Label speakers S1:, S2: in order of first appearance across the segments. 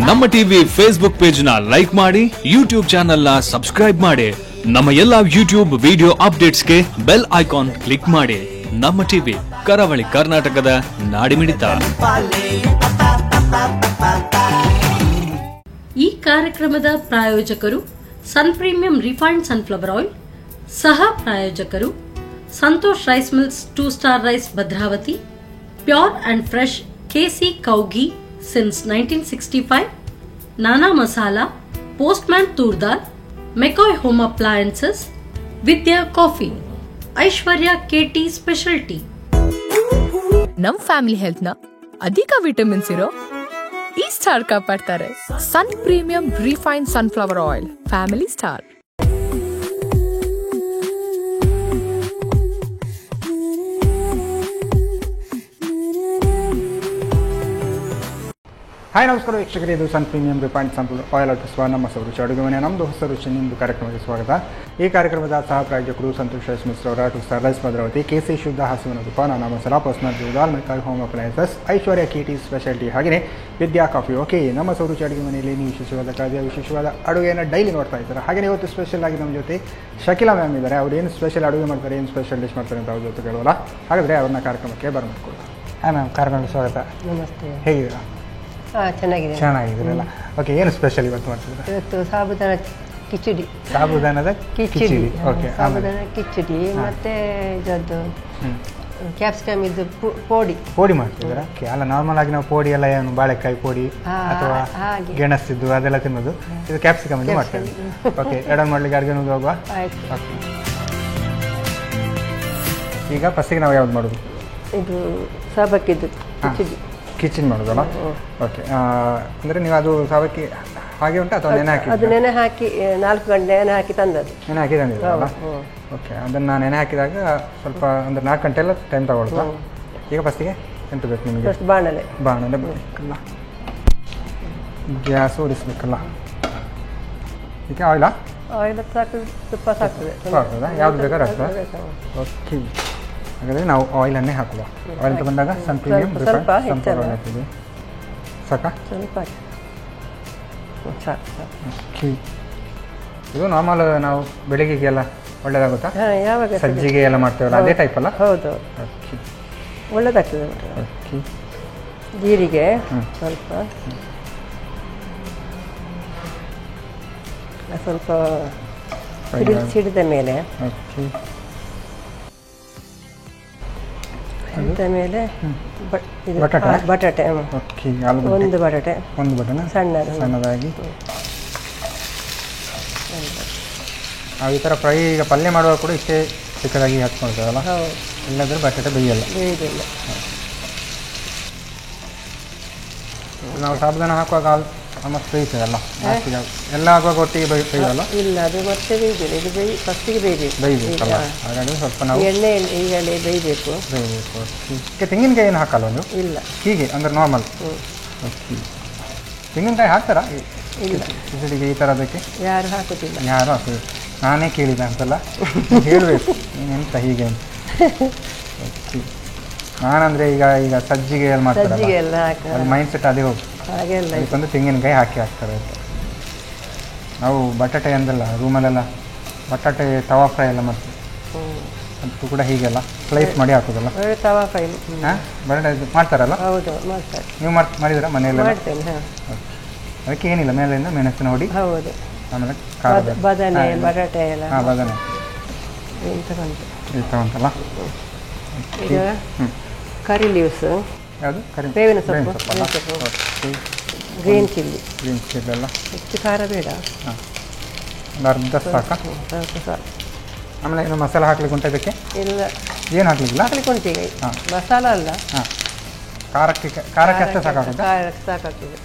S1: ನಮ್ಮ TV Facebook page ನ like ಮಾಡಿ, ಯೂಟ್ಯೂಬ್ ಚಾನೆಲ್ ನ ಸಬ್ಸ್ಕ್ರೈಬ್ ಮಾಡಿ. ನಮ್ಮ ಎಲ್ಲಾ ಯೂಟ್ಯೂಬ್ ವಿಡಿಯೋ ಅಪ್ಡೇಟ್ಸ್ಗೆ ಬೆಲ್ ಐಕಾನ್ ಕ್ಲಿಕ್ ಮಾಡಿ. ನಮ್ಮ ಟಿವಿ ಕರಾವಳಿ ಕರ್ನಾಟಕದ ನಾಡಿಮಿಡಿತ.
S2: ಈ ಕಾರ್ಯಕ್ರಮದ ಪ್ರಾಯೋಜಕರು Sun Premium refined sunflower oil, ಸಹ ಪ್ರಾಯೋಜಕರು Santosh rice mills 2 star rice Bhadravati, pure and fresh KC cow ghee since 1965, Nana masala, postman toor dal, McCoy home appliances, Vidya coffee, Aishwarya KT special tea.
S3: ನಮ್ ಫ್ಯಾಮಿಲಿ ಹೆಲ್ತ್ ನ ಅಧಿಕ ವಿಟಮಿನ್ಸ್ ಇರೋ ಈ ಸ್ಟಾರ್ ಕಾಪಾಡ್ತಾರೆ. Sun Premium refine sunflower oil, family star.
S4: Hi ನಮಸ್ಕಾರ ವೀಕ್ಷಕರೇ, ಇದು Sun Premium refined sunflower oil ಅರ್ಪಿಸುವ ನಮ್ಮ ಹೊಸ ರುಚಿ ಅಡುಗೆ ಮನೆ. ನಮ್ಮದು ಹೊಸ ರುಚಿ ನಿಮ್ಮದು ಕಾರ್ಯಕ್ರಮಕ್ಕೆ ಸ್ವಾಗತ. ಈ ಕಾರ್ಯಕ್ರಮದ ಸಹ ಪ್ರಾಯೋಜಕರು ಸಂತೋಷ್ ರೈಸ್ ಮಿಲ್ಸ್ ಅವರ 2 ಸ್ಟಾರ್ ರೈಸ್ ಭದ್ರಾವತಿ, KC ಶುದ್ಧ ಹಸುವಿನ ತುಪ್ಪ, Nana masala, postman toor dal, McCoy home appliances, Aishwarya KT speciality, ಹಾಗೆಯೇ ವಿದ್ಯಾ ಕಾಫಿ. ಓಕೆ, ನಮ್ಮ ಹೊಸ ರುಚಿ ಅಡುಗೆ ಮನೆಯಲ್ಲಿ ನೀವು ವಿಶೇಷವಾದ ಖಾದ್ಯ, ವಿಶೇಷವಾದ ಅಡುಗೆಯನ್ನು ಡೈಲಿ ನೋಡ್ತಾ ಇದ್ದಾರೆ. ಹಾಗೆಯೇ ಇವತ್ತು ಸ್ಪೆಷಲ್ ಆಗಿ ನಮ್ಮ ಜೊತೆ ಶಕಿಲಾ ಮ್ಯಾಮ್ ಇದ್ದಾರೆ. ಅವ್ರು ಏನು ಸ್ಪೆಷಲ್ ಅಡುಗೆ ಮಾಡ್ತಾರೆ, ಏನು ಸ್ಪೆಷಲ್ ಡಿಶ್ ಮಾಡ್ತಾರೆ ಅಂತ ಅವ್ರ ಜೊತೆ ಕೇಳೋಲ್ಲ. ಹಾಗಾದರೆ ಅವ್ರನ್ನ ಕಾರ್ಯಕ್ರಮಕ್ಕೆ ಬರ್ಮಾಡ್ಕೊಳ್ಳೋಣ. ಹಾಯ್ ಮ್ಯಾಮ್, ಕಾರ್ಯಕ್ರಮಕ್ಕೆ ಸ್ವಾಗತ.
S5: ನಮಸ್ತೆ.
S4: ಹೇಗಿದ್ದೀರಾ? ಚೆನ್ನಾಗಿದ್ದೀರಲ್ಲ. ಓಕೆ, ಏನು ಸ್ಪೆಷಲ್ ಇವತ್ತು ಮಾಡ್ತಿದ್ದೀರಾ?
S5: ಇವತ್ತು ಸಾಬುದಾನ ಕಿಚಡಿ.
S4: ಸಾಬುದಾನದ ಕಿಚಡಿ. ಓಕೆ,
S5: ಸಾಬುದಾನ ಕಿಚಡಿ ಮತ್ತೆ ಇದದ್ದು ಕ್ಯಾಪ್ಸಿಕಮ್ ಇದು ಪೋಡಿ
S4: ಮಾಡ್ತಿದ್ದೀರಾ? ಓಕೆ, ಅಲ್ಲ ನಾರ್ಮಲ್ ಆಗಿ ನಾವು ಪೋಡಿ ಎಲ್ಲ ಏನು ಬಾಳೆಕಾಯಿ ಪೋಡಿ ಅಥವಾ ಗೆಣಸಿದ್ದು ಅದೆಲ್ಲ ತಿನ್ನೋದು. ಇದು ಕ್ಯಾಪ್ಸಿಕಮ್ ಇದು ಮಾಡ್ತೇವೆ. ಓಕೆ, ಎರಡನ್ನು ಮಾಡ್ಲಿಕ್ಕೆ ಅಡುಗೆ ಹೋಗುವ. ಓಕೆ, ಈಗ ಫಸ್ಟಿಗೆ ನಾವು ಯಾವ್ದು ಮಾಡೋದು?
S5: ಇದು ಸಾಬಕ್ಕಿದ್ದು
S4: ಕಿಚಡಿ ಮಾಡೋದಲ್ಲ? ಓಕೆ, ಅಂದರೆ ನೀವು ಅದು ಸಾಬಕ್ಕಿ ಹಾಗೆ ಉಂಟು ಅಥವಾ ನೆನೆ ಹಾಕಿ?
S5: ಅದು ನೆನೆ ಹಾಕಿ 4 ಗಂಟೆ ನೆನೆ ಹಾಕಿ ತಂದದ್ದು.
S4: ನೆನೆ ಹಾಕಿ ತಂದಿದ್ದಲ್ಲ? ಓಕೆ, ಅದನ್ನು ನೆನೆ ಹಾಕಿದಾಗ ಸ್ವಲ್ಪ ಅಂದರೆ 4 ಗಂಟೆ ಎಲ್ಲ ಟೈಮ್ ತಗೊಳ್ತಾ. ಈಗ ಫಸ್ಟಿಗೆ ಎಂಟು ಬೇಕು ನಿಮಗೆ?
S5: ಫಸ್ಟ್ ಬಾಣಲೆ
S4: ಬೇಕಲ್ಲ, ಗ್ಯಾಸ್ ಓಡಿಸ್ಬೇಕಲ್ಲ. ಈಗ ಆಯಿಲ್
S5: ಸಾಕು, ತುಪ್ಪ ಸಾಕ್ತದೆ.
S4: ಯಾವ್ದು ಬೇಕಾದ್ರೆ ಆಗ್ತದೆ. ಓಕೆ, ಹಾಗಾದರೆ ನಾವು ಆಯಿಲನ್ನೇ ಹಾಕುವ. ಆಯಿಲ್ ಅಂತ ಬಂದಾಗ ಸನ್ ಪ್ರೀಮಿಯಂ
S5: ಸ್ವಲ್ಪ
S4: ಹಾಕ್ತೀವಿ. ಸಾಕಾ?
S5: ಸ್ವಲ್ಪ ಸಾಕು.
S4: ಓಕೆ, ಇದು ನಾರ್ಮಲ್ ನಾವು ಬೆಳಿಗ್ಗೆಗೆಲ್ಲ ಒಳ್ಳೇದಾಗುತ್ತಾ?
S5: ಯಾವಾಗ
S4: ಸಜ್ಜಿಗೆ ಎಲ್ಲ ಮಾಡ್ತೇವಲ್ಲ ಅದೇ ಟೈಪ್ ಅಲ್ಲ?
S5: ಹೌದು,
S4: ಓಕೆ,
S5: ಒಳ್ಳೇದಾಗ್ತದೆ.
S4: ಓಕೆ,
S5: ಜೀರಿಗೆ ಸ್ವಲ್ಪ ಸಿಡಿದ ಮೇಲೆ ಮೇಲೆ ಬಟಾಟೆ, ಒಂದು ಬಟಾಟೆ
S4: ಸಣ್ಣದಾಗಿ ನಾವು ಈ ಥರ ಫ್ರೈ. ಈಗ ಪಲ್ಯ ಮಾಡುವಾಗ ಕೂಡ ಇಷ್ಟೇ ಚಿಕ್ಕದಾಗಿ ಹಾಕ್ಕೊಳ್ತೇವಲ್ಲ? ಇಲ್ಲಾಂದರೆ ಬಟಾಟೆ ಬೇಯೋದಿಲ್ಲ. ನಾವು ಸಾಬುದಾನ ಹಾಕುವಾಗ ಆಲ್ಮೋಸ್ಟ್ ಬೇಯ್ತದಲ್ಲ? ಎಲ್ಲ ಆಗುವಾಗ ಒಟ್ಟಿಗೆ ಬೇಯೋಲ್ಲ?
S5: ಇಲ್ಲ, ಅದು ಮತ್ತೆ ಬೇಯ್ದಿಲ್ಲ. ಇದು ಫಸ್ಟಿಗೆ
S4: ಬೇಯಬೇಕಲ್ಲ? ಹಾಗಾಗಿ ಸ್ವಲ್ಪ ನಾವು
S5: ಎಣ್ಣೆ ಈಗಲೇ ಬೇಯಬೇಕು.
S4: ಓಕೆ, ತೆಂಗಿನಕಾಯಿ ಏನು ಹಾಕಲ್ಲ? ಒಂದು ಇಲ್ಲ, ಹೀಗೆ ಅಂದರೆ ನಾರ್ಮಲ್. ಓಕೆ, ತೆಂಗಿನಕಾಯಿ ಹಾಕ್ತಾರಾ
S5: ಇಲ್ಲ
S4: ಕಿಚಡಿಗೆ ಈ ಥರದಕ್ಕೆ?
S5: ಯಾರು ಹಾಕೋದಿಲ್ಲ.
S4: ಯಾರು ಹಾಕೋದು? ನಾನೇ ಕೇಳಿದೆ ಅಂತಲ್ಲ, ಹೇಳಬೇಕು ಎಂತ ಹೀಗೆ ಅಂತ. ಓಕೆ, ನಾನಂದರೆ ಈಗ ಸಜ್ಜಿಗೆ ಎಲ್ಲ ಮಾಡ್ತಾರೆ, ಅದು ಮೈಂಡ್ ಸೆಟ್ ಅದೇ ಹೋಗಿ
S5: ಹಾಗೆಲ್ಲ
S4: ಅದಕ್ಕೊಂದು ತೆಂಗಿನಕಾಯಿ ಹಾಕ್ತಾರೆ ಅಂತ. ನಾವು ಬಟಾಟೆ ಅಂದಲ್ಲ ರೂಮಲ್ಲೆಲ್ಲ ಬಟಾಟೆ ತವಾ ಫ್ರೈ ಎಲ್ಲ ಮಾಡ್ತೀವಿ, ಅದು ಕೂಡ ಹೀಗೆಲ್ಲ ಸ್ಲೈಸ್ ಮಾಡಿ ಹಾಕೋದಲ್ಲ?
S5: ತವಾ ಫ್ರೈ
S4: ಬಟಾಟೆ ಮಾಡ್ತಾರಲ್ಲ?
S5: ಹೌದು, ಮಾಡ್ತಾರೆ.
S4: ನೀವು ಮಾಡಿದ್ದೀರಾ ಮನೆಯಲ್ಲ?
S5: ಮಾಡ್ತೇನೆ.
S4: ಅದಕ್ಕೆ ಏನಿಲ್ಲ, ಮೇಲಿಂದ ಮೆಣಸಿನ ಹೊಡಿ,
S5: ಹೌದು,
S4: ಆಮೇಲೆ
S5: ಬದನೆ ಬಟಾಟೆ ಎಲ್ಲ.
S4: ಬದನೆ ತಗೊಂತಲ್ಲ?
S5: ಈಗ ಕರಿ ಲೀವ್ಸ್,
S4: ಯಾವುದು?
S5: ಬೇವಿನ ಸೊಪ್ಪು, ಗ್ರೀನ್ ಚಿಲ್ಲಿ
S4: ಎಲ್ಲ
S5: ಹೆಚ್ಚು ಖಾರ ಬೇಡ,
S4: ಒಂದು ಅರ್ಧ ಸಾಕಾ?
S5: ಸಾಕು.
S4: ಆಮೇಲೆ ಏನು ಮಸಾಲೆ ಹಾಕ್ಲಿಕ್ಕೆ ಉಂಟು ಇದಕ್ಕೆ?
S5: ಇಲ್ಲ,
S4: ಏನು ಹಾಕ್ಲಿಕ್ಕಿಲ್ಲ?
S5: ಹಾಕ್ಲಿಕ್ಕೆ ಉಂಟು. ಈಗ ಮಸಾಲ ಅಲ್ಲ,
S4: ಖಾರಕ್ಕೆ ಅಷ್ಟೇ ಸಾಕಾಗುತ್ತೆ?
S5: ಸಾಕಾಗ್ತದೆ.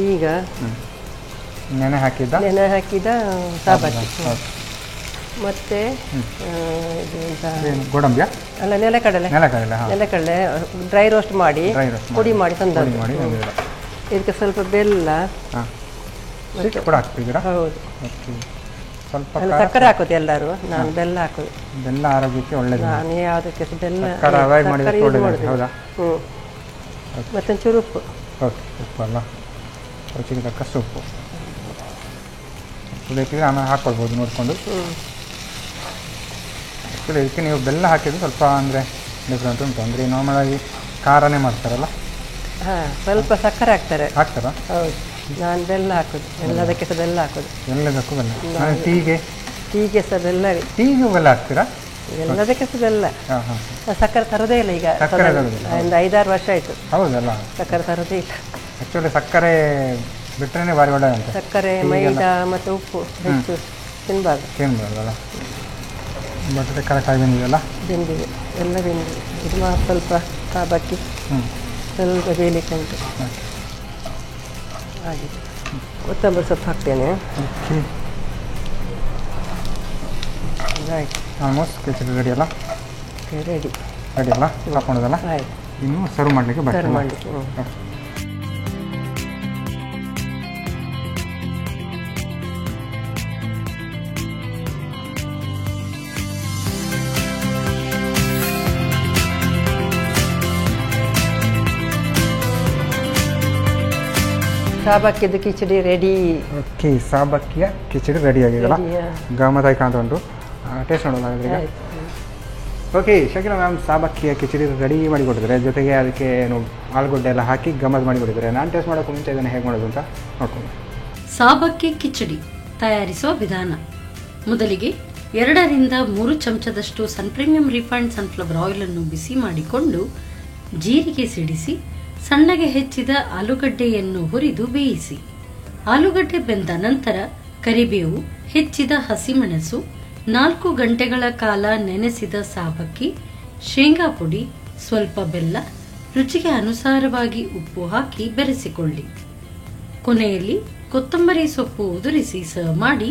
S5: ಈಗ
S4: ನೆನೆ ಹಾಕಿದ
S5: ಸಾಬಕ್ಕಿ ಮತ್ತೆ
S4: ಗೋಡಂಬಿಯ
S5: ಅಲ್ಲ ನೆಲಕಡಲೆ ಡ್ರೈ ರೋಸ್ಟ್ ಮಾಡಿ ಪುಡಿ ಮಾಡಿ ತಂದದ್ದು. ಇದಕ್ಕೆ ಸ್ವಲ್ಪ ಬೆಲ್ಲ
S4: ಕೂಡ ಹಾಕ್ತಿದ್ದೀರಾ?
S5: ಹೌದು,
S4: ಸ್ವಲ್ಪ
S5: ಸಕ್ಕರೆ ಹಾಕೋದು ಎಲ್ಲರೂ. ನಾನು ಬೆಲ್ಲ ಹಾಕೋದು.
S4: ಬೆಲ್ಲ ಆರೋಗ್ಯಕ್ಕೆ ಒಳ್ಳೆಯದು.
S5: ನಾನು ಯಾವುದಕ್ಕೆ ಬೆಲ್ಲ
S4: ಅವಾಯ್ಡ್ ಮಾಡಿದ್ರೆ ಒಳ್ಳೆಯದು. ಹೌದಾ?
S5: ಮತ್ತೊಂಚೂರು ಉಪ್ಪು.
S4: ಓಕೆ ಉಪ್ಪಲ್ಲ, ರುಚಿಗೆ ತಕ್ಕಷ್ಟು ಉಪ್ಪು. ಬೇಕಿದ್ರೆ ಆಮೇಲೆ ಹಾಕ್ಕೊಳ್ಬೋದು ನೋಡಿಕೊಂಡು. ಆ್ಯಕ್ಚುಲಿ ಇದಕ್ಕೆ ನೀವು ಬೆಲ್ಲ ಹಾಕಿದ್ದು ಸ್ವಲ್ಪ ಅಂದರೆ ಡಿಫ್ರೆಂಟ್ ಉಂಟು. ಅಂದರೆ ನಾರ್ಮಲಾಗಿ ಖಾರನೇ ಮಾಡ್ತಾರಲ್ಲ?
S5: ಹಾಂ, ಸ್ವಲ್ಪ ಸಕ್ಕರೆ ಹಾಕ್ತಾರೆ.
S4: ಹಾಕ್ತಾರಾ?
S5: ಹೌದು, ನಾನು ಬೆಲ್ಲ ಹಾಕೋದು, ಎಲ್ಲದಕ್ಕೆ ಸಹ ಬೆಲ್ಲ ಹಾಕೋದು.
S4: ಎಲ್ಲದಕ್ಕೂ ಬೆಲ್ಲ. ಟೀಗೆ
S5: ಸಹ ಬೆಲ್ಲವೇ.
S4: ಟೀಗೂ ಬೆಲ್ಲ ಹಾಕ್ತೀರಾ?
S5: ಎಲ್ಲದಕ್ಕೆ ಸಹ ಬೆಲ್ಲ.
S4: ಹಾಂ ಹಾಂ.
S5: ಸಕ್ಕರೆ ತರೋದೇ ಇಲ್ಲ ಈಗ, ಒಂದು 5-6 ವರ್ಷ ಆಯಿತು.
S4: ಹೌದಲ್ಲ,
S5: ಸಕ್ಕರೆ ತರೋದೇ ಇಲ್ಲ.
S4: ಆ್ಯಕ್ಚುಲಿ ಸಕ್ಕರೆ ಬಿಟ್ಟರೆ ಭಾರಿ ಒಳ್ಳೆ ಅಂತ.
S5: ಸಕ್ಕರೆ, ಮೈದಾ ಮತ್ತು ಉಪ್ಪು ಹೆಚ್ಚು
S4: ತಿನ್ಬಾರ್ದಲ್ಲ. ಬಟಾಟೆ ಕರೆಕ್ಟಾಗಿ ಬೆಂದಿದೆಯಲ್ಲ?
S5: ಬೆಂದಿದೆ, ಎಲ್ಲ ಬೆಂದಿದೆ. ಇದು ಸ್ವಲ್ಪ ಸಾಬಕ್ಕಿ ಸ್ವಲ್ಪ ಬೇಯಲಿಕ್ಕೆ ಉಂಟು. ಹಾಗೆ ಕೊತ್ತಂಬರಿ ಸೊಪ್ಪು ಹಾಕ್ತೇನೆ. ಆಯ್ತು,
S4: ಆಲ್ಮೋಸ್ಟ್ ಕಿಚಡಿ ರೆಡಿ ಅಲ್ಲ?
S5: ರೆಡಿ
S4: ಅಲ್ಲ? ಹಾಕೊಂಡದಲ್ಲ?
S5: ಆಯ್ತು,
S4: ಇನ್ನು ಸರ್ವ್ ಮಾಡಲಿಕ್ಕೆ
S5: ಸರ್ವ್ ಮಾಡಲಿಕ್ಕೆ. ಸಾಬಕ್ಕಿದು ಕಿಚಡಿ ರೆಡಿ.
S4: ಓಕೆ, ಸಾಬಕ್ಕಿಯ ಕಿಚಡಿ ರೆಡಿ ಆಗಿದೆಯಲ್ಲ? ಗಮತಾಗಿ ಕಾಣ್ತಾ ಉಂಟು. ಟೇಸ್ಟ್ ನೋಡೋಣ ಈಗ. ಓಕೆ, ಶಕೀಲಾ ಮ್ಯಾಮ್ ಸಾಬಕ್ಕಿಯ ಕಿಚಡಿ ರೆಡಿ ಮಾಡಿಕೊಟ್ಟಿದ್ದಾರೆ. ಜೊತೆಗೆ ಅದಕ್ಕೆ ಏನು ಆಲೂಗಡ್ಡೆ ಎಲ್ಲ ಹಾಕಿ ಗಮ್ಮತ್ ಮಾಡಿಕೊಟ್ಟಿದ್ದಾರೆ. ನಾನು ಟೇಸ್ಟ್ ಮಾಡೋಕ್ಕೂ ಮುಂಚೆ ಇದನ್ನು ಹೇಗೆ ಮಾಡೋದು ಅಂತ ನೋಡ್ಕೊಂಡು.
S2: ಸಾಬಕ್ಕಿ ಕಿಚಡಿ ತಯಾರಿಸುವ ವಿಧಾನ. ಮೊದಲಿಗೆ 2ರಿಂದ 3 ಚಮಚದಷ್ಟು ಸನ್ ಪ್ರೀಮಿಯಂ ರಿಫೈನ್ಡ್ ಸನ್ಫ್ಲವರ್ ಆಯಿಲ್ ಅನ್ನು ಬಿಸಿ ಮಾಡಿಕೊಂಡು ಜೀರಿಗೆ ಸಿಡಿಸಿ ಸಣ್ಣಗೆ ಹೆಚ್ಚಿದ ಆಲೂಗಡ್ಡೆಯನ್ನು ಹುರಿದು ಬೇಯಿಸಿ. ಆಲೂಗಡ್ಡೆ ಬೆಂದ ನಂತರ ಕರಿಬೇವು, ಹೆಚ್ಚಿದ ಹಸಿಮೆಣಸು, 4 ಗಂಟೆಗಳ ಕಾಲ ನೆನೆಸಿದ ಸಾಬಕ್ಕಿ, ಶೇಂಗಾ ಪುಡಿ, ಸ್ವಲ್ಪ ಬೆಲ್ಲ, ರುಚಿಗೆ ಅನುಸಾರವಾಗಿ ಉಪ್ಪು ಹಾಕಿ ಬೆರೆಸಿಕೊಳ್ಳಿ. ಕೊನೆಯಲ್ಲಿ ಕೊತ್ತಂಬರಿ ಸೊಪ್ಪು ಉದುರಿಸಿ ಸರ್ವ್ ಮಾಡಿ.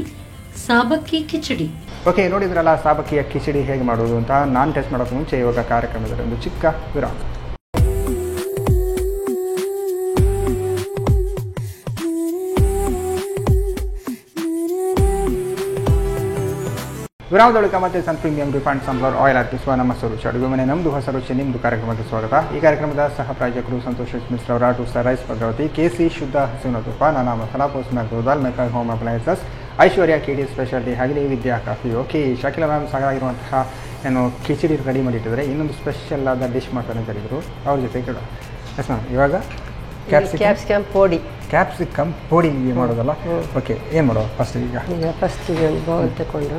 S2: ಸಾಬಕ್ಕಿ ಕಿಚಡಿ.
S4: ಓಕೆ, ನೋಡಿದ್ರಲ್ಲ ಸಾಬಕ್ಕಿಯ ಕಿಚಡಿ ಹೇಗೆ ಮಾಡೋದು ಅಂತ. ನಾನು ಟೇಸ್ಟ್ ಮಾಡೋಕ್ಕೆ ಮುಂಚೆ ಇವಾಗ ಕಾರ್ಯಕ್ರಮದಲ್ಲಿ ಒಂದು ಚಿಕ್ಕ ವಿರಾಮ. ವಿರಾಮದೊಳಗೆ ಮತ್ತೆ ಸನ್ ಪ್ರೀಮಿಯಂ ರಿಫೈನ್ಡ್ ಸನ್ಫ್ಲವರ್ ಆಯಿಲ್ ಅರ್ಪಿಸುವ ನಮ್ಮ ರುಚಿ ಅಡುಗೆ ಮನೆ ನಮ್ಮದು ಹೊಸ ರುಚಿ ನಿಮ್ಮದು ಕಾರ್ಯಕ್ರಮಕ್ಕೆ ಸ್ವಾಗತ. ಈ ಕಾರ್ಯಕ್ರಮದ ಸಹ ಪ್ರಾಯೋಜಕರು ಸಂತೋಷ್ ಮಿಶ್ರ ಅವರ 2 ಸ್ಟಾರ್ ರೈಸ್ ಭದ್ರಾವತಿ, KC ಶುದ್ಧ ಹಸುವಿನ ತುಪ್ಪ, ನಾನಾ ಮಸಾಲಾ ಪೋಸ್ಟ್ ಮ್ಯಾಕ್ ದಾಲ್ ಮೇಕರ್ ಹೋಮ್ ಅಪ್ಲಯನ್ಸಸ್, ಐಶ್ವರ್ಯ KD ಸ್ಪೆಷಾಲಿಟಿ, ಹಾಗೆ ವಿದ್ಯಾ ಕಾಫಿ. ಓಕೆ, ಶಕೀಲಾ ಮ್ಯಾಮ್ ಸಾಕಾಗಿರುವಂತಹ ಏನು ಕಿಚಡಿ ರೆಡಿ ಮಾಡಿಟ್ಟಿದ್ದಾರೆ. ಇನ್ನೊಂದು ಸ್ಪೆಷಲ್ ಆದ ಡಿಶ್ ಮಾಡ್ತಾರೆ ಅಂತ ಹೇಳಿದರು, ಅವ್ರ ಜೊತೆ ಕೇಳೋಣ. ಎಸ್ ಮ್ಯಾಮ್, ಇವಾಗ
S5: ಕ್ಯಾಪ್ಸಿಕಮ್ ಪುಡಿ.
S4: ಕ್ಯಾಪ್ಸಿಕಮ್ ಪುಡಿ ಮಾಡೋದಲ್ಲ? ಓಕೆ, ಏನು ಮಾಡುವ ಫಸ್ಟ್? ಈಗ
S5: ಫಸ್ಟಿಗೆ ಒಂದು ಬೌಲ್ ತಗೊಂಡು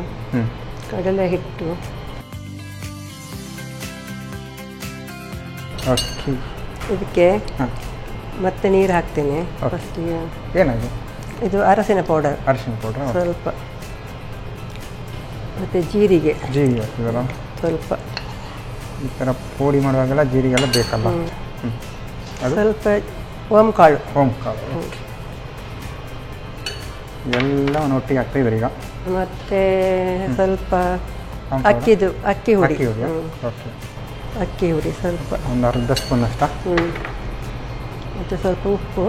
S5: ಕಡಲೆ ಹಿಟ್ಟು,
S4: ಓಕೆ,
S5: ಇದಕ್ಕೆ ಮತ್ತೆ ನೀರು ಹಾಕ್ತೇನೆ. ಫಸ್ಟಿಗೆ
S4: ಏನಾಗಿದೆ?
S5: ಇದು ಅರಸಿನ ಪೌಡರ್ ಸ್ವಲ್ಪ, ಮತ್ತು ಜೀರಿಗೆ
S4: ಹಾಕ್ತಿದಲ್ಲ
S5: ಸ್ವಲ್ಪ.
S4: ಈ ಥರ ಪುಡಿ ಮಾಡುವಾಗೆಲ್ಲ ಜೀರಿಗೆಲ್ಲ ಬೇಕಲ್ಲ?
S5: ಸ್ವಲ್ಪ ಓಂಕಾಳು.
S4: ಎಲ್ಲ ಒಟ್ಟಿಗೆ ಹಾಕ್ತಿದ್ದಾರೆ ಈಗ.
S5: ಮತ್ತು ಸ್ವಲ್ಪ ಅಕ್ಕಿ ಹುಡಿ ಸ್ವಲ್ಪ,
S4: ಒಂದು ಅರ್ಧ ಸ್ಪೂನ್ ಅಷ್ಟ.
S5: ಮತ್ತು ಸ್ವಲ್ಪ ಉಪ್ಪು,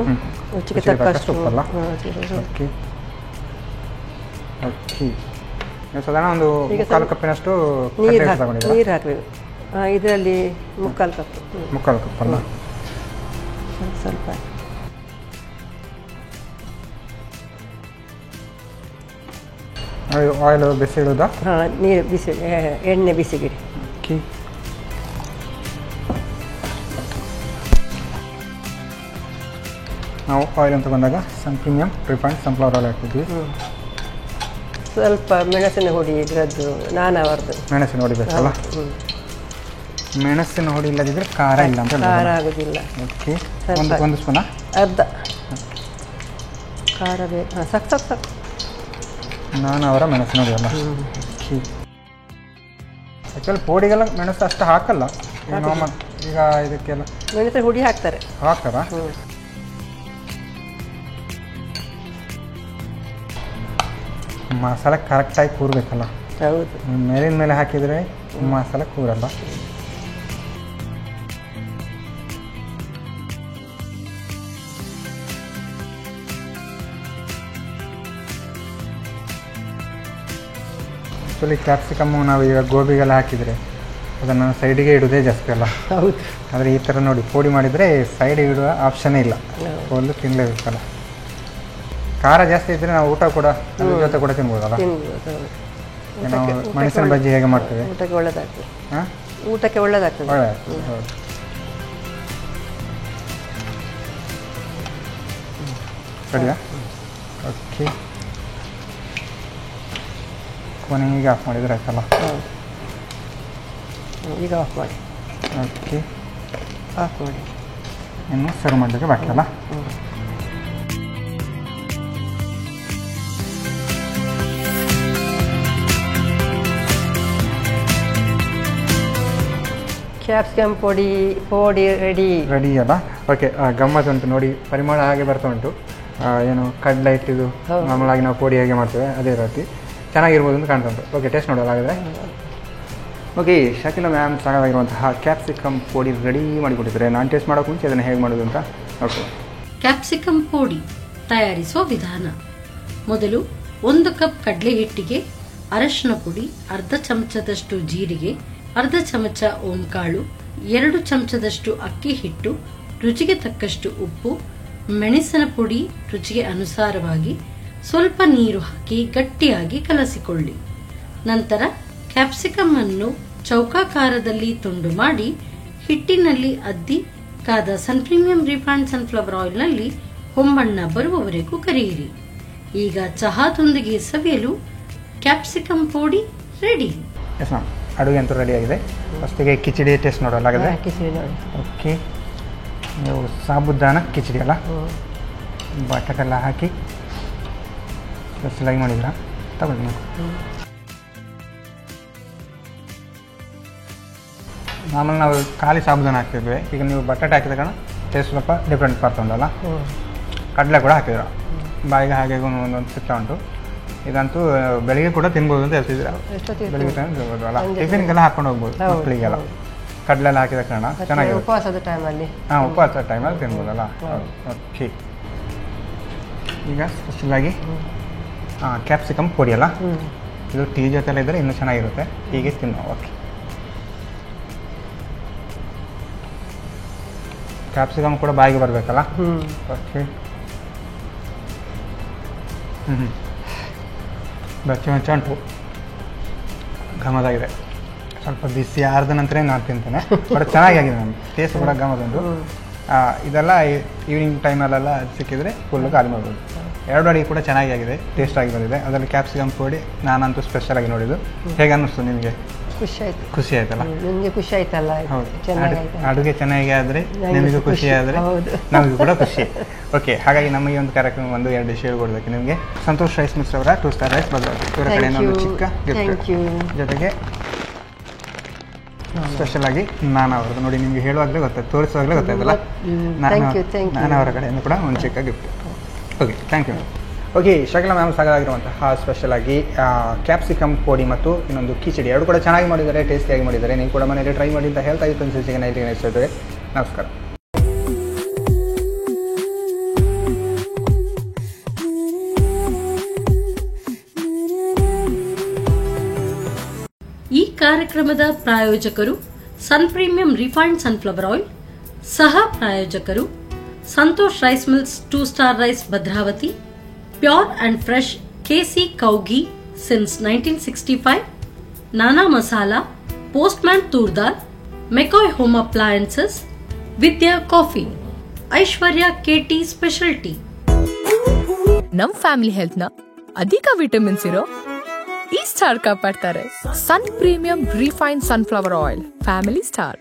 S5: ರುಚಿಗೆ ತಕ್ಕಷ್ಟು
S4: ಉಪ್ಪಲ್ಲ? ಓಕೆ, ಸಾಧಾರಣ ಒಂದು 1/4 ಕಪ್ಪಿನಷ್ಟು
S5: ನೀರು ಹಾಕಬೇಕು. ಇದರಲ್ಲಿ 3/4 ಕಪ್.
S4: 3/4 ಕಪ್ ಅಲ್ಲ?
S5: ಸ್ವಲ್ಪ
S4: ಆಯಿಲ್ ಬಿಸಿ ಇಡೋದಾ?
S5: ನೀರು ಬಿಸಿ, ಎಣ್ಣೆ ಬಿಸಿಗಿಡಿ.
S4: ಓಕೆ, ನಾವು ಆಯಿಲ್ ಅಂತ ಬಂದಾಗ ಸನ್ ಪ್ರೀಮಿಯಂ ರಿಫೈನ್ಡ್ ಸನ್ಫ್ಲವರ್ ಆಯಿಲ್ ಹಾಕ್ತಿದ್ವಿ.
S5: ಸ್ವಲ್ಪ ಮೆಣಸಿನ ಹುಡಿ, ಇದರದ್ದು ನಾನವರದ್ದು
S4: ಮೆಣಸಿನ ಹುಡಿ ಬೇಕಲ್ಲ? ಮೆಣಸಿನ ಹುಡಿ ಇಲ್ಲದಿದ್ದರೆ ಖಾರ ಇಲ್ಲ ಅಂತ.
S5: ಖಾರ ಆಗೋದಿಲ್ಲ.
S4: ಓಕೆ, ಒಂದು ಸ್ಪೂನ?
S5: ಅರ್ಧ ಖಾರ ಬೇಕು. ಸಾಕು.
S4: ನಾನು ಅವರ ಮೆಣಸಿನ ಹುಡಿ ಅಲ್ಲ? ಆ್ಯಕ್ಚುಲಿ ಪುಡಿಗೆಲ್ಲ ಮೆಣಸು ಅಷ್ಟು ಹಾಕಲ್ಲ ಈಗ. ಇದಕ್ಕೆಲ್ಲ
S5: ಮೆಣಸಿನ ಹುಡಿ ಹಾಕ್ತಾರಾ?
S4: ಮಸಾಲೆ ಕರೆಕ್ಟಾಗಿ ಕೂರಬೇಕಲ್ಲ?
S5: ಹೌದು,
S4: ಮೇಲಿನ ಮೇಲೆ ಹಾಕಿದರೆ ಮಸಾಲೆ ಕೂರಲ್ಲ. ಆ್ಯಕ್ಚುಲಿ ಕ್ಯಾಪ್ಸಿಕಮ್ಮು ನಾವು ಈಗ ಗೋಬಿಗೆಲ್ಲ ಹಾಕಿದರೆ ಅದನ್ನು ಸೈಡಿಗೆ ಇಡೋದೇ ಜಾಸ್ತಿ ಅಲ್ಲ.
S5: ಹೌದು.
S4: ಆದರೆ ಈ ಥರ ನೋಡಿ ಪೋಡಿ ಮಾಡಿದರೆ ಸೈಡಿಗೆ ಇಡುವ ಆಪ್ಷನ್ನೇ ಇಲ್ಲ, ಒಂದು ತಿನ್ನಲೇಬೇಕಲ್ಲ. ಖಾರ ಜಾಸ್ತಿ ಇದ್ದರೆ ನಾವು ಊಟ ಕೂಡ ಅದ್ರ ಜೊತೆ ಕೂಡ ತಿನ್ಬೋದಲ್ಲ. ನಾವು ಮೆಣಸಿನ ಬಜ್ಜಿ ಹೇಗೆ ಮಾಡ್ತೇವೆ,
S5: ಊಟಕ್ಕೆ ಒಳ್ಳೆದಾಗ್ತದೆ.
S4: ಹಾಂ,
S5: ಊಟಕ್ಕೆ ಒಳ್ಳೆದಾಗ್ತದೆ.
S4: ಹೌದು. ಸರಿಯಾ? ಓಕೆ, ಕೊನೆಗೆ ಆಫ್ ಮಾಡಿದರೆ ಆಯ್ತಲ್ಲ.
S5: ಈಗ ಆಫ್ ಮಾಡಿ.
S4: ಓಕೆ,
S5: ಆಫ್ ಮಾಡಿ.
S4: ಇನ್ನು ಸರ್ವ್ ಮಾಡಲಿಕ್ಕೆ ಬಾಕಿ ಅಲ್ಲ.
S5: ಕ್ಯಾಪ್ಸಿಕಮ್ ಪೋಡಿ ರೆಡಿ
S4: ಅಲ್ಲ. ಓಕೆ, ಗಮ್ಮತ್ ಉಂಟು ನೋಡಿ, ಪರಿಮಳ ಹಾಗೆ ಬರ್ತಾ ಉಂಟು. ಏನು ಕಡಲೆ ಹಿಟ್ಟಿದು ನಾರ್ಮಲಾಗಿ ನಾವು ಪೋಡಿ ಹೇಗೆ ಮಾಡ್ತೇವೆ ಅದೇ ರೀತಿ ಚೆನ್ನಾಗಿರ್ಬೋದು ಅಂತ ಕಾಣ್ತಾ ಉಂಟು. ಓಕೆ, ಟೇಸ್ಟ್ ನೋಡೋಲ್ಲ ಹಾಗಾದರೆ. ಓಕೆ, ಶಕೀಲಾ ಮ್ಯಾಮ್ ಸಾಕಾಗಿರುವಂತಹ ಕ್ಯಾಪ್ಸಿಕಮ್ ಪೋಡಿ ರೆಡಿ ಮಾಡಿಕೊಟ್ಟಿದ್ದಾರೆ. ನಾನು ಟೇಸ್ಟ್ ಮಾಡೋಕೆ ಮುಂಚೆ ಅದನ್ನು ಹೇಗೆ ಮಾಡೋದು ಅಂತ ಓಕೆ.
S2: ಕ್ಯಾಪ್ಸಿಕಮ್ ಪೋಡಿ ತಯಾರಿಸುವ ವಿಧಾನ. ಮೊದಲು 1 ಕಪ್ ಕಡಲೆ ಹಿಟ್ಟಿಗೆ ಅರಶಿನ ಪುಡಿ, ಅರ್ಧ ಚಮಚದಷ್ಟು ಜೀರಿಗೆ, ಅರ್ಧ ಚಮಚ ಓಂಕಾಳು, 2 ಚಮಚದಷ್ಟು ಅಕ್ಕಿ ಹಿಟ್ಟು, ರುಚಿಗೆ ತಕ್ಕಷ್ಟು ಉಪ್ಪು, ಮೆಣಸಿನ ಪುಡಿ ರುಚಿಗೆ ಅನುಸಾರವಾಗಿ, ಸ್ವಲ್ಪ ನೀರು ಹಾಕಿ ಗಟ್ಟಿಯಾಗಿ ಕಲಸಿಕೊಳ್ಳಿ. ನಂತರ ಕ್ಯಾಪ್ಸಿಕಮ್ ಅನ್ನು ಚೌಕಾಕಾರದಲ್ಲಿ ತುಂಡು ಮಾಡಿ ಹಿಟ್ಟಿನಲ್ಲಿ ಅದ್ದಿ ಕಾದ ಪ್ರೀಮಿಯಂ ರಿಫೈನ್ಡ್ ಸನ್ಫ್ಲವರ್ ಆಯಿಲ್ನಲ್ಲಿ ಹೊಂಬಣ್ಣ ಬರುವವರೆಗೂ ಕರಿಯಿರಿ. ಈಗ ಚಹಾದೊಂದಿಗೆ ಸವಿಯಲು ಕ್ಯಾಪ್ಸಿಕಮ್ ಪೋಡಿ ರೆಡಿ.
S4: ಎಸ್ ಮ್ಯಾಮ್, ಅಡುಗೆ ಅಂತೂ ರೆಡಿ ಆಗಿದೆ. ಫಸ್ಟಿಗೆ ಕಿಚಡಿ ಟೇಸ್ಟ್ ನೋಡೋಲ್ಲ ಹಾಗಾದರೆ.
S5: ಕಿಚಡಿ ನೋಡಿ.
S4: ಓಕೆ, ನೀವು ಸಾಬುದಾನ ಕಿಚಡಿ ಅಲ್ಲ, ಬಟಾಟೆಲ್ಲ ಹಾಕಿ ಸ್ಪೆಷಲಾಗಿ ಮಾಡಿದ್ರ ತಗೊಳ್ಳಿ ನೀವು. ಆಮೇಲೆ ನಾವು ಖಾಲಿ ಸಾಬುದಾನ ಹಾಕ್ತಿದ್ವಿ, ಈಗ ನೀವು ಬಟಾಟೆ ಹಾಕಿದ ಕಾರಣ ಟೇಸ್ಟ್ ಸ್ವಲ್ಪ ಡಿಫ್ರೆಂಟ್ ಬರ್ತುಂಟಲ್ಲ. ಕಡಲೆ ಕೂಡ ಹಾಕಿದ್ರ, ಬಾಯಿಗೆ ಹಾಗೆ ಒಂದೊಂದು ಸಿಗ್ತಾ ಉಂಟು. ಇದಂತೂ ಬೆಳಿಗ್ಗೆ ಕೂಡ ತಿನ್ಬೋದು ಅಂತ ಹೇಳ್ತಿದ್ದೀರ. ಬೆಳಿಗ್ಗೆ ಟೈಮ್ ತಿನ್ಬೋದು ಅಲ್ಲ, ಟಿಫಿನ್ಗೆಲ್ಲ ಹಾಕೊಂಡು ಹೋಗ್ಬೋದು ಮಕ್ಕಳಿಗೆಲ್ಲ. ಕಡಲೆಲ್ಲ ಹಾಕಿದ ಕಾರಣ ಚೆನ್ನಾಗಿದೆ.
S5: ಉಪವಾಸದ ಟೈಮಲ್ಲಿ.
S4: ಹಾಂ, ಉಪವಾಸದ ಟೈಮಲ್ಲಿ ತಿನ್ಬೋದಲ್ಲ. ಓಕೆ, ಈಗ ಸ್ಪೆಷಲಾಗಿ ಕ್ಯಾಪ್ಸಿಕಮ್ ಪುಡಿ ಅಲ್ಲ, ಇದು ಟೀ ಜೊತೆಲ್ಲ ಇದ್ದರೆ ಇನ್ನೂ ಚೆನ್ನಾಗಿರುತ್ತೆ. ಹೀಗೆ ತಿನ್ನೋ. ಓಕೆ, ಕ್ಯಾಪ್ಸಿಕಮ್ ಕೂಡ ಬಾಯಿಗೆ ಬರಬೇಕಲ್ಲ. ಓಕೆ, ಬೆಚ್ಚ ಉಂಟು, ಘಮದಾಗಿದೆ. ಸ್ವಲ್ಪ ಬಿಸಿ ಆದ ನಂತರ ನಾನು ತಿಂತೇನೆ, ಬಟ್ ಚೆನ್ನಾಗಿದೆ. ನಮಗೆ ಟೇಸ್ಟ್ ಕೂಡ ಘಮದುಂಟು. ಇದೆಲ್ಲ ಈವ್ನಿಂಗ್ ಟೈಮಲ್ಲೆಲ್ಲ ಸಿಕ್ಕಿದರೆ ಫುಲ್ಲು ಖಾಲಿ ಮಾಡ್ಬೋದು. 2 ಅಡಿಗೆ ಕೂಡ ಚೆನ್ನಾಗಿದೆ, ಟೇಸ್ಟಾಗಿ ಬಂದಿದೆ. ಅದರಲ್ಲಿ ಕ್ಯಾಪ್ಸಿಕಮ್ ಪುಡಿ ನಾನಂತೂ ಸ್ಪೆಷಲಾಗಿ ನೋಡಿದ್ದು. ಹೇಗೆ ಅನ್ನಿಸ್ತು ನಿಮಗೆ? ಖುಷಿ ಆಯ್ತಲ್ಲ?
S5: ನಿಮಗೆ ಖುಷಿ ಆಯ್ತಲ್ಲ?
S4: ಹೌದು, ಅಡುಗೆ ಚೆನ್ನಾಗಿ ಆದರೆ ನಿಮಗೂ ಖುಷಿ ಆದರೆ ನಮಗೂ ಕೂಡ ಖುಷಿ. ಓಕೆ, ಹಾಗಾಗಿ ನಮಗೆ ಒಂದು ಕಾರ್ಯಕ್ರಮ 1-2 ಡಿಶ್ ಹೇಳ್ಕೊಡ್ಬೇಕು ನಿಮಗೆ. ಸಂತೋಷ್ ರೈಸ್ ಮಿಲ್ಸ್ ಅವರ 2 ಸ್ಟಾರ್ ರೈಸ್ ಭದ್ರಾವತಿ ಇವರ ಕಡೆಯಿಂದ ಒಂದು ಚಿಕ್ಕ ಗಿಫ್ಟ್, ಜೊತೆಗೆ ಸ್ಪೆಷಲ್ ಆಗಿ ನಾನು ಅವ್ರದ್ದು ನೋಡಿ ನಿಮಗೆ ಹೇಳುವಾಗಲೇ ಗೊತ್ತಾಯ್ತು, ತೋರಿಸುವಾಗಲೇ ಗೊತ್ತಾಯ್ತಲ್ಲ, ನಾನು ಅವರ ಕಡೆಯಿಂದ ಕೂಡ ಒಂದು ಚಿಕ್ಕ gift. Okay, thank you. Okay, Shakeela ma'am ಸಾಕಾಗಿರುವಂತಹ ಸ್ಪೆಷಲ್ ಆಗಿ ಕ್ಯಾಪ್ಸಿಕಮ್ ಪೋಡಿ ಮತ್ತು ಇನ್ನೊಂದು ಕಿಚಡಿ 2 ಕೂಡ ಚೆನ್ನಾಗಿ ಮಾಡಿದ್ದಾರೆ, ಟೇಸ್ಟಿಯಾಗಿ ಮಾಡಿದ್ದಾರೆ. ನೀವು ಕೂಡ ಮನೆಯಲ್ಲಿ ಟ್ರೈ ಮಾಡಿ ಅಂತ ಹೇಳ್ತಾ ಇತ್ತು ಅನಿಸಿಕೆ ನೈಟಿಗೆ ನಡೆಸಿದ್ದೇವೆ. ನಮಸ್ಕಾರ.
S2: ಈ ಕಾರ್ಯಕ್ರಮದ ಪ್ರಾಯೋಜಕರು ಪ್ರೀಮಿಯಂ ರಿಫೈನ್ಡ್ ಸನ್ಫ್ಲವರ್ ಆಯಿಲ್, ಸಹ ಪ್ರಾಯೋಜಕರು Santosh rice mills 2 star rice Bhadravati, pure and fresh KC cow ghee since 1965, Nana masala, postman toor dal, McCoy home appliances, Vidya coffee, Aishwarya KT special tea.
S3: ನಮ್ ಫ್ಯಾಮಿಲಿ ಹೆಲ್ತ್ ನ ಅಧಿಕ ವಿಟಮಿನ್ಸ್ ಇರೋ ಈ ಸ್ಟಾರ್ ಕಾಪಾಡ್ತಾರೆ. Premium refined sunflower oil, family star.